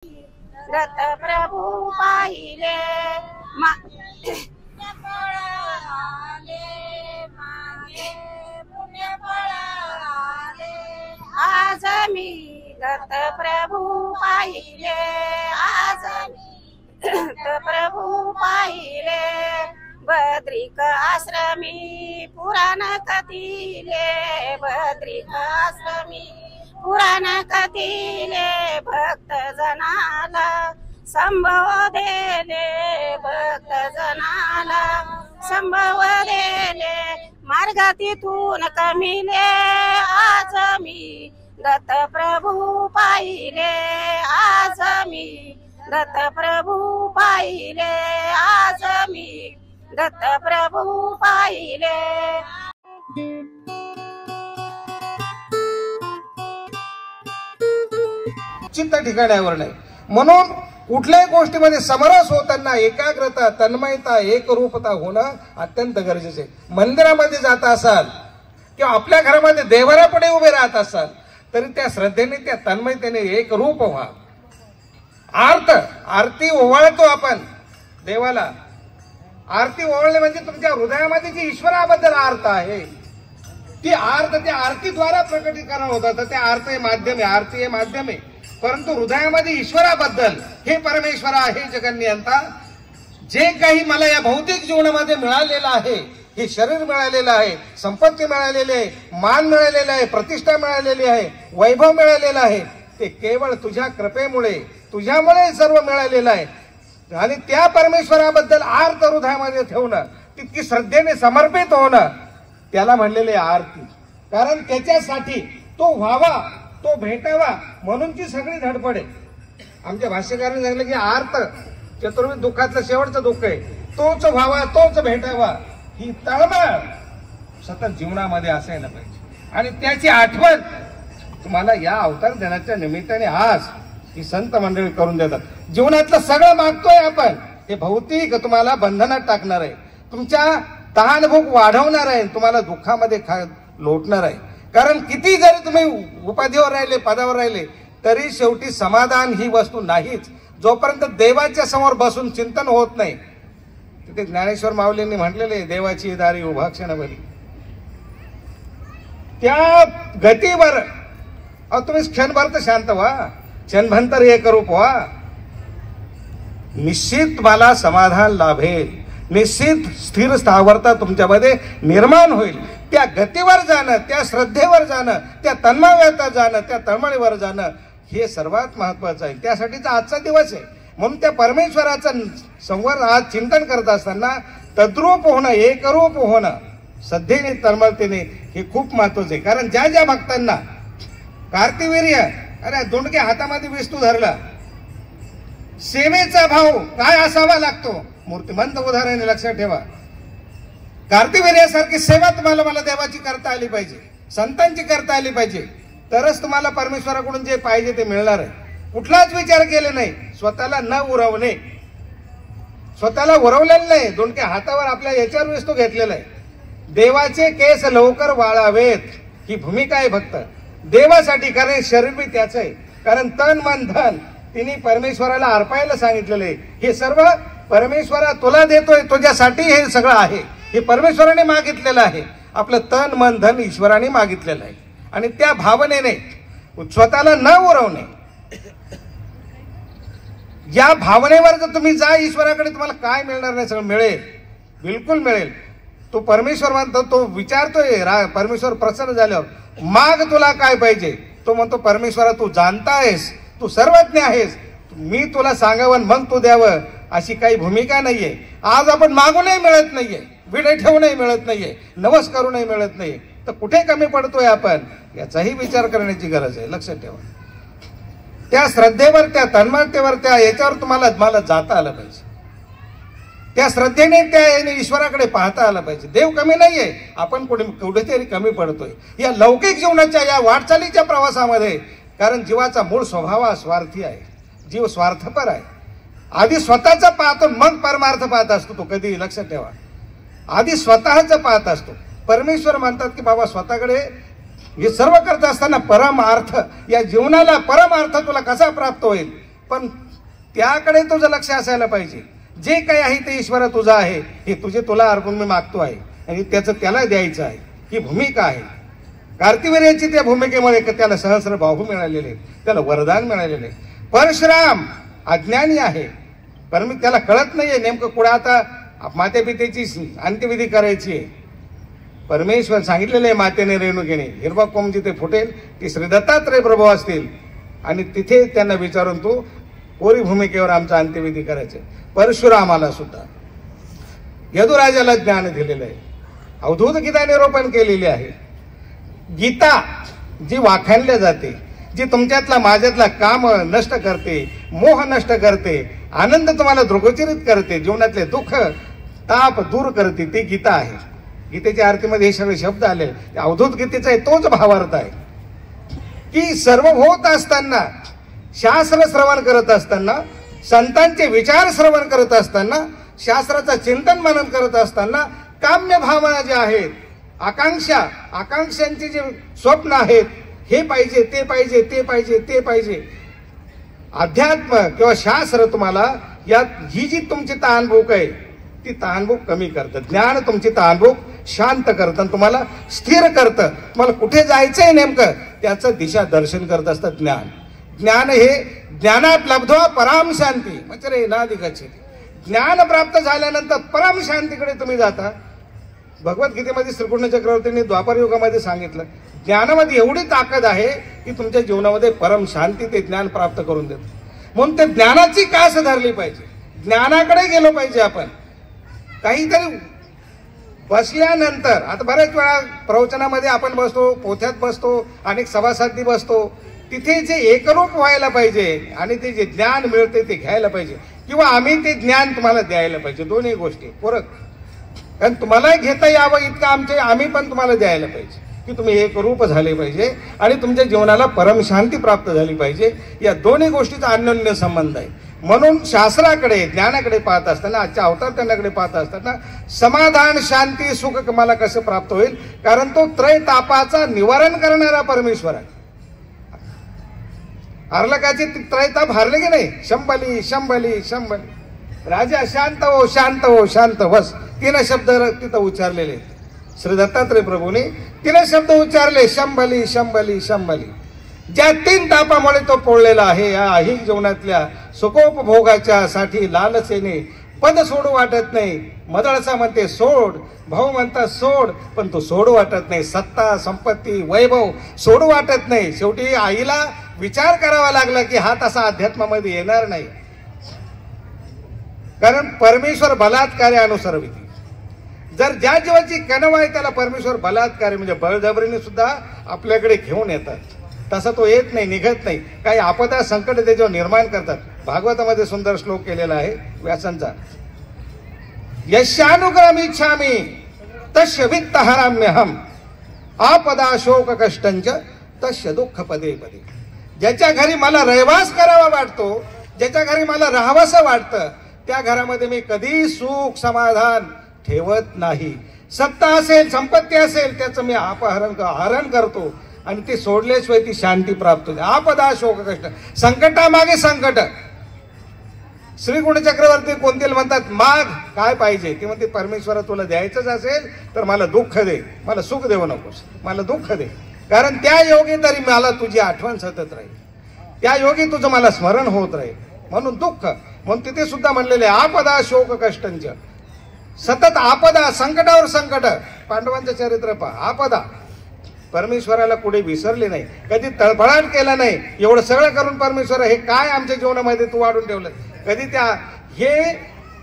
रथ प्रभू पाहिले आज मी रथ प्रभू पाहिले, आज मी रथ प्रभू पाहिले, बद्रिक आश्रमी पुराण कथिले, बद्रिक आश्रमी पुराण कथिले, भक्त जनाला संभव देले, भक्त जनाला संभव देले, मार्गातीतून कमिले आज मी दत्त प्रभू पाहिले, आज मी दत्त प्रभू पाहिले, आज मी दत्त प्रभू पाहिले। चिंता ठिकाण्यावर नाही म्हणून कुठल्याही गोष्टीमध्ये समरस होताना एकाग्रता, तन्मयता, एकरूपता होणं अत्यंत गरजेचे आहे। मंदिरामध्ये जात असाल किंवा आपल्या घरामध्ये देवाऱ्यापुढे उभे राहत असाल तरी त्या श्रद्धेने, त्या तन्मयतेने एकरूप व्हा। आरती ओवाळतो आपण देवाला, आरती ओवाळणे म्हणजे तुमच्या हृदयामध्ये जी ईश्वराबद्दल आर्त आहे ती आर्त त्या आरतीद्वारा प्रकटीकरण होतं। तर त्या आर्त हे माध्यम आहे, आरती हे माध्यम आहे, परंतु हृदयामध्ये ईश्वराबद्दल हे परमेश्वरा, हे जगन्नियंता, जे काही मला या भौतिक जीवनामध्ये मिळालेलं आहे, हे शरीर मिळालेलं आहे, संपत्ती मिळालेली आहे, मान मिळालेला आहे, प्रतिष्ठा मिळालेली आहे, वैभव मिळालेलं आहे, ते केवळ तुझ्या कृपेमुळे, तुझ्यामुळे सर्व मिळालेलं आहे। आणि त्या परमेश्वराबद्दल आर्त हृदयामध्ये ठेवणं, तितकी श्रद्धेने समर्पित होणं, त्याला म्हणलेले आरती। कारण त्याच्यासाठी तो व्हावा, तो भेटावा म्हणून ती सगळी धडपड आहे। आमच्या भाष्यकारांनी सांगितलं की आर्त चतुर्विध दुःखातलं शेवटचं दुःख आहे, तोच व्हावा, तोच भेटावा, ही तळमळ सतत जीवनामध्ये असायला पाहिजे। आणि त्याची आठवण तुम्हाला या अवतार दिनाच्या निमित्ताने आज ही संत मंडळी करून देतात। जीवनातलं सगळं मागतोय आपण, हे भौतिक तुम्हाला बंधनात टाकणार आहे, तुमच्या तहानभूक वाढवणार आहे, तुम्हाला दुःखामध्ये लोटणार आहे। कारण किती जरी तुम्ही उपाधीवर राहिले, पदावर राहिले, तरी शेवटी समाधान ही वस्तू नाहीच जोपर्यंत देवाच्या समोर बसून चिंतन होत नाही। तिथे ज्ञानेश्वर माऊलींनी म्हटलेले, देवाची दारी उभा क्षणभरी, त्या गतीवर तुम्ही क्षणभर तर शांत व्हा, क्षणभंतर एकरूप व्हा, निश्चित मला समाधान लाभेल, निश्चित स्थिर स्थावरता तुमच्यामध्ये निर्माण होईल। त्या गतीवर जाणं, त्या श्रद्धेवर जाणं, त्या तन्मयतेत जाणं, त्या तळमळीवर जाणं, हे सर्वात महत्वाचं आहे। त्यासाठीचा आजचा दिवस आहे। म्हणून त्या परमेश्वराचं संवर आज चिंतन करत असताना तद्रूप होणं, एकरूप होणं, श्रद्धेने, तळमळतेने, हे खूप महत्वाचं आहे। कारण ज्या ज्या भक्तांना कार्तिवीर्य, अरे दोंडके हातामध्ये विस्तू धरला, सेवेचा भाव काय असावा लागतो, मूर्तिमंत उदाहरण लक्षात ठेवा। कार्तिवीर्यासारखी सेवा तुम्हाला, मला देवाची करता आली पाहिजे, संतांची करता आली पाहिजे, तरच तुम्हाला परमेश्वराकडून जे पाहिजे ते मिळणार आहे। कुठलाच विचार केले नाही, स्वतःला न उरवणे, स्वतःला उरवलेलं नाही, दोनके हातावर आपल्या याच्यावर विस्तू घेतलेला आहे। देवाचे केस लवकर वाळावेत ही भूमिका आहे फक्त देवासाठी, कारण शरीर बी त्याच आहे, कारण तन मन धन तिने परमेश्वराला अर्पायला सांगितलेलं आहे। हे सर्व परमेश्वरा तुला देतोय, तुझ्यासाठी हे सगळं आहे, हे परमेश्वराने मागितलेलं आहे। आपलं तन मन धन ईश्वराने मागितलेलं आहे आणि त्या भावनेने स्वतःला न उरवणे, या भावनेवर जर तुम्ही जा ईश्वराकडे, तुम्हाला काय मिळणार नाही, सगळं मिळेल, बिलकुल मिळेल। तो परमेश्वर म्हणतो, तो विचारतोय, परमेश्वर प्रसन्न झाल्यावर, माग तुला काय पाहिजे, तो म्हणतो परमेश्वरा तू जाणता आहेस, तू सर्वज्ञ आहेस, मी तुला सांगावं मग तू द्यावं, अशी काही भूमिका नाहीये। आज आपण मागूनही मिळत नाहीये, विडे ठेवूनही मिळत नाहीये, नवस करूनही मिळत नाहीये, तर कुठे कमी पडतोय आपण, याचाही विचार करण्याची गरज आहे। लक्षात ठेवा, त्या श्रद्धेवर, त्या तन्मयतेवर, त्या याच्यावर तुम्हाला, मला जाता आलं पाहिजे, त्या श्रद्धेने, त्या ईश्वराकडे पाहता आलं पाहिजे। देव कमी नाहीये, आपण कुठेतरी कमी पडतोय या लौकिक जीवनाच्या, या वाटचालीच्या प्रवासामध्ये। कारण जीवाचा मूळ स्वभाव हा स्वार्थी आहे, जीव स्वार्थपर आहे। आधी स्वतःचा पाहतो, मग परमार्थ पाहत असतो तो, कधी लक्षात ठेवा, आधी स्वतःच पाहत असतो। परमेश्वर म्हणतात की बाबा स्वतःकडे हे सर्व करत असताना परमार्थ, या जीवनाला परमार्थ तुला कसा प्राप्त होईल, पण त्याकडे तुझं लक्ष असायला पाहिजे. जे काही आहे ते ईश्वरा तुझा आहे, हे तुझे तुला अर्पण मी मागतो आहे आणि त्याचं त्याला द्यायचं आहे. ही भूमिका आहे. कार्तिवीर्याची त्या भूमिकेमुळे त्याला सहस्र बाहू मिळालेले, त्याला वरदान मिळालेले. परशुराम अज्ञानी आहे, पण मी त्याला कळत नाहीये नेमकं कुठं आता मातेपितेची अंत्यविधी करायची आहे. परमेश्वर सांगितलेले आहे मातेने रेणुकेने, हिरवा कोंब जिथे फुटेल ती श्री दत्तात्रय प्रभू असतील आणि तिथे त्यांना विचारून तू कोरी भूमिकेवर आमचा अंत्यविधी करायचे. परशुरामाला सुद्धा यदुराजाला ज्ञान दिलेलं आहे, अवधूत गीता निरूपण केलेली आहे. गीता जी वाखाणल्या जाते, जी तुमच्यातला माझ्यातला काम नष्ट करते, मोह नष्ट करते, आनंद तुम्हाला दृगोचरित करते, जीवनातले दुःख ताप दूर करते, ती गीता आहे. गीतेच्या आरतीमध्ये हे सगळे शब्द आले. अवधूत गीतेचा तोच भावार्थ आहे की सर्व होत असताना, शास्त्र श्रवण करत असताना, संतांचे विचार श्रवण करत असताना, शास्त्राचं चिंतन मनन करत असताना, काम्य भावना ज्या आहेत, आकांक्षांची जे स्वप्न आहेत, हे पाहिजे ते पाहिजे ते पाहिजे ते पाहिजे, अध्यात्म किंवा शास्त्र तुम्हाला यात ही जी तुमची तहानभूक आहे ती तहानभूक कमी करतं. ज्ञान तुमची तहानभूक शांत करतं, तुम्हाला स्थिर करतं. तुम्हाला कुठे जायचंय नेमकं त्याचं दिशा दर्शन करत असतं ज्ञान. ज्ञान हे ज्ञानात लब्ध्वा पराम शांती म्हणजे रे नादिकाची. ज्ञान प्राप्त झाल्यानंतर परम शांतीकडे तुम्ही जाता. भगवद्गीतेमध्ये श्रीकृष्ण चक्रवर्तींनी द्वापर युगामध्ये सांगितलं, ज्ञानामध्ये एवढी ताकद आहे की तुमच्या जीवनामध्ये परम शांती ते ज्ञान प्राप्त करून देतं. म्हणून ते ज्ञानाची कास धरली पाहिजे, ज्ञानाकडे गेलो पाहिजे. आपण काहीतरी बसल्यानंतर, आता बऱ्याच वेळा प्रवचनामध्ये आपण बसतो, पोथ्यात बसतो, अनेक सभासदी बसतो, तिथे जे एकरूप व्हायला पाहिजे आणि ते जे ज्ञान मिळते ते घ्यायला पाहिजे, किंवा आम्ही ते ज्ञान तुम्हाला द्यायला पाहिजे. दोन्ही गोष्टी पूरक. कारण तुम्हाला घेता यावं इतकं आम्ही पण तुम्हाला द्यायला पाहिजे की तुम्ही एकरूप झाले पाहिजे आणि तुमच्या जीवनाला परमशांती प्राप्त झाली पाहिजे. या दोन्ही गोष्टीचा अन्योन्य संबंध आहे. म्हणून शास्त्राकडे ज्ञानाकडे पाहत असताना, आजच्या अवतार त्यांच्याकडे पाहत असताना समाधान शांती सुख मला कसं प्राप्त होईल, कारण तो त्रय तापाचा निवारण करणारा परमेश्वर आहे. अर्लकाचे त्रयताप हारले की नाही, शंभली शंभली शंभली, राजा शांत हो शांत हो शांत बस, 3 शब्द तिथं उच्चारलेले. श्री दत्तात्रय प्रभूने 3 शब्द उच्चारले, शंभली शंभली शंभली. ज्या 3 तापामुळे तो पोळलेला आहे, या ऐहिक जीवनातल्या सुखोपभोगाच्या साठी लालसेने पद सोडू वाटत नाही. मदळसा म्हणते सोड, भाऊ म्हणतात सोड, पण तो सोडू वाटत नाही. सत्ता संपत्ती वैभव सोडू वाटत नाही. शेवटी आईला विचार करावा लागला की हा तसा अध्यात्मामध्ये येणार नाही, कारण परमेश्वर बलात्कार्य अनुसरविती. जर ज्या जीवाची कणव आहे त्याला परमेश्वर बलात्कार्य म्हणजे बळजबरीने सुद्धा आपल्याकडे घेऊन येतात. तसा तो येत नाही, निघत नाही. काही आपदा संकट त्याच्यावर निर्माण करतात. भागवतामध्ये सुंदर श्लोक केलेला आहे व्यासांचा, यशानुग्रहम इच्छामी तस्य वित्तहराम्यहम आपदा शोक कष्टंच तस्य दुःख पदे पदे. ज्याच्या घरी मला रहवास करावा वाटतो, ज्याच्या घरी मला राहावंसं वाटतं, त्या घरामध्ये मी कधी सुख समाधान ठेवत नाही. सत्ता असेल संपत्ती असेल त्याचं मी हरण करतो आणि ते सोडल्याशिवाय ती शांती प्राप्त होते. आपदा शोक कष्ट, संकटामागे संकट. श्रीकृष्ण चक्रवर्ती कोणते म्हणतात माग काय पाहिजे, ते म्हणते परमेश्वरा तुला द्यायचंच असेल तर मला दुःख दे, मला सुख देऊ नकोस, मला दुःख दे. कारण त्या योगी तरी मला तुझी आठवण सतत राहील, त्या योगी तुझं मला स्मरण होत राहील, म्हणून दुःख. म्हणून तिथे सुद्धा म्हणलेले आपदा शोक कष्टंच, सतत आपदा, संकटावर संकट. पांडवांचं चरित्र पहा, आपदा. परमेश्वराला कुठे विसरले नाही, कधी तळफळाट केला नाही. एवढं सगळं करून परमेश्वर हे काय आमच्या जीवनामध्ये तू वाढून ठेवलं, कधी हे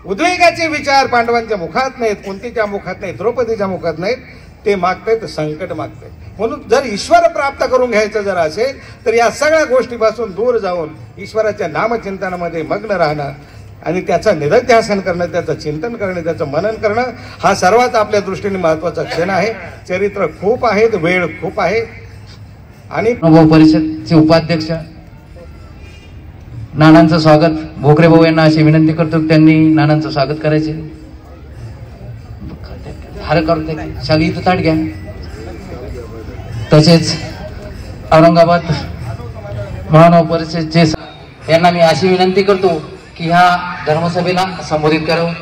उद्वेगाचे विचार पांडवांच्या मुखात नाहीत, कुंतीच्या मुखात नाहीत, द्रौपदीच्या मुखात नाहीत. ते मागतायत संकट मागतायत. म्हणून जर ईश्वर प्राप्त करून घ्यायचं जर असेल तर या सगळ्या गोष्टीपासून दूर जाऊन ईश्वराच्या नामचिंतनामध्ये मग्न राहणं आणि त्याचं निदध्यासन करणं, त्याचं चिंतन करणं, त्याचं मनन करणं हा सर्वात आपल्या दृष्टीने महत्वाचा क्षण आहे. चरित्र खूप आहेत, वेळ खूप आहे. आणि अनुभव परिषदचे उपाध्यक्ष नानांचं स्वागत, भोकरे भाऊ यांना अशी विनंती करतो की त्यांनी नानांचं स्वागत करायचे. हार करते शाली इथं ताट घ्या. तसेच औरंगाबाद महानगर परिषदचे यांना मी अशी विनंती करतो की ह्या धर्मसभेला संबोधित करावं.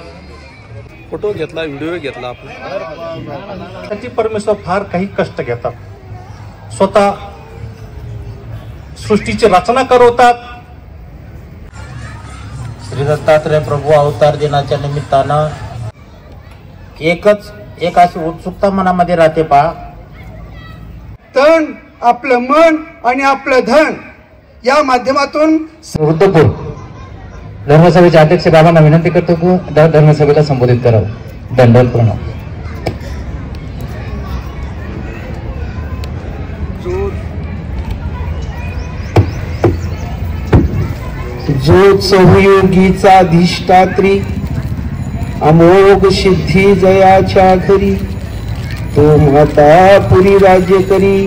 फोटो घेतला, व्हिडिओ घेतला आपण. त्याची परमेश्वर फार काही कष्ट घेतात, स्वतः सृष्टीची रचना करवतात. श्री दत्तात्रय प्रभू अवतार दिनाच्या निमित्तानं एक अशी उत्सुकता मनामध्ये राहते पहा. तण, आपलं मन आणि आपलं धन या माध्यमातून वृद्धपूर धर्मसभेचे अध्यक्ष बाबांना विनंती करतो की धर्मसभेला संबोधित करावं. दंडवत प्रणव. जो चहुयोगीचा अधिष्ठात्री अमोघ सिद्धी जयाच्या घरी तो माता पुरी राज्य करी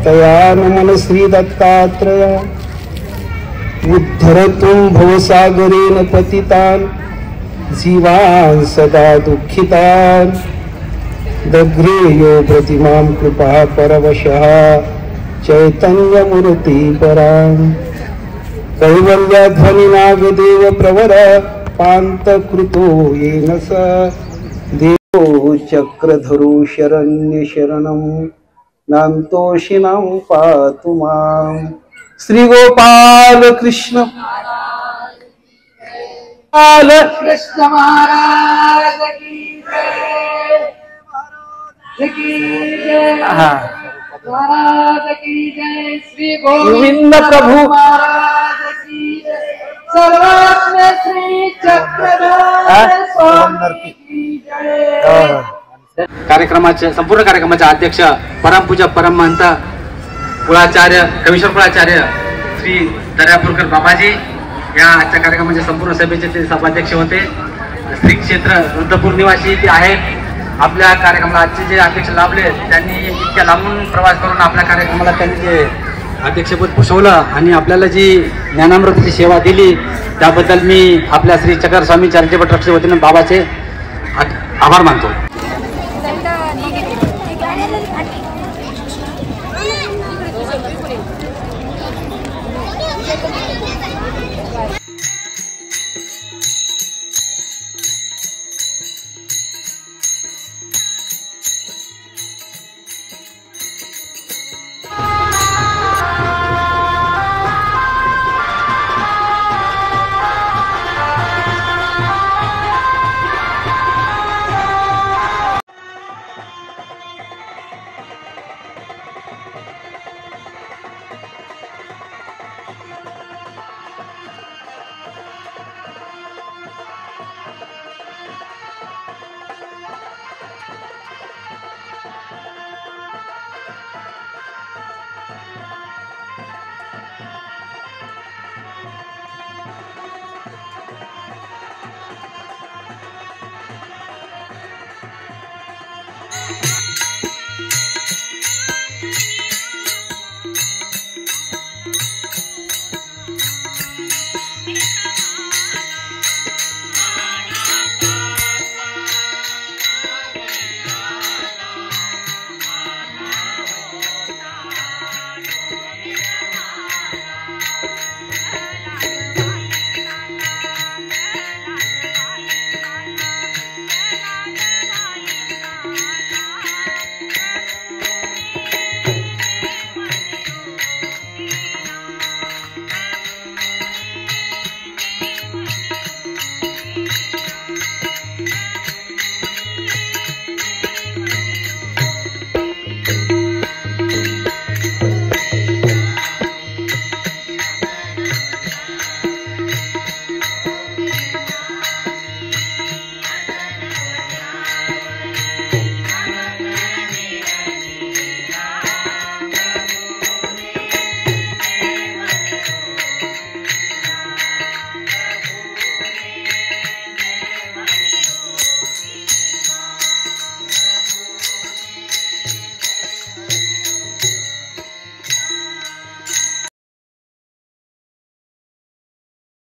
तया नमन श्री दत्तात्रया. उद्धरतुं भवसागरेण पतितान जीवान सदा दुःखितान. दग्रेयो प्रतिमां कृपा परवशः चैतन्यमूर्ति परां. कैवल्याध्वनि नागदेव प्रवर पान्तकृतो येन स देवो चक्रधरो शरण्य शरणं नान्तोषिणां पातु मां. श्री गोपाल कृष्ण कृष्ण महाराज की जय, महाराज की जय. श्री गोविंद प्रभु महाराज की जय. सर्वज्ञ श्री चक्रधर स्वामी की जय. संपूर्ण कार्यक्रमाचे अध्यक्ष परमपूज्य परमहंत कुळाचार्य कवीश्वर कुळाचार्य श्री दर्यापूरकर बाबाजी या आजच्या कार्यक्रमाच्या संपूर्ण सभेचे ते सभाध्यक्ष होते. श्री क्षेत्र वृद्धपूर निवासी ते आहेत. आपल्या कार्यक्रमाला आजचे जे अध्यक्ष लाभले त्यांनी इतक्या लांबून प्रवास करून आपल्या कार्यक्रमाला त्यांनी जे अध्यक्षपद भूषवलं आणि आपल्याला जी ज्ञानामृताची सेवा दिली त्याबद्दल मी आपल्या श्री चक्र स्वामी चॅरिटेबल ट्रस्टच्या वतीने बाबाचे आभार मानतो.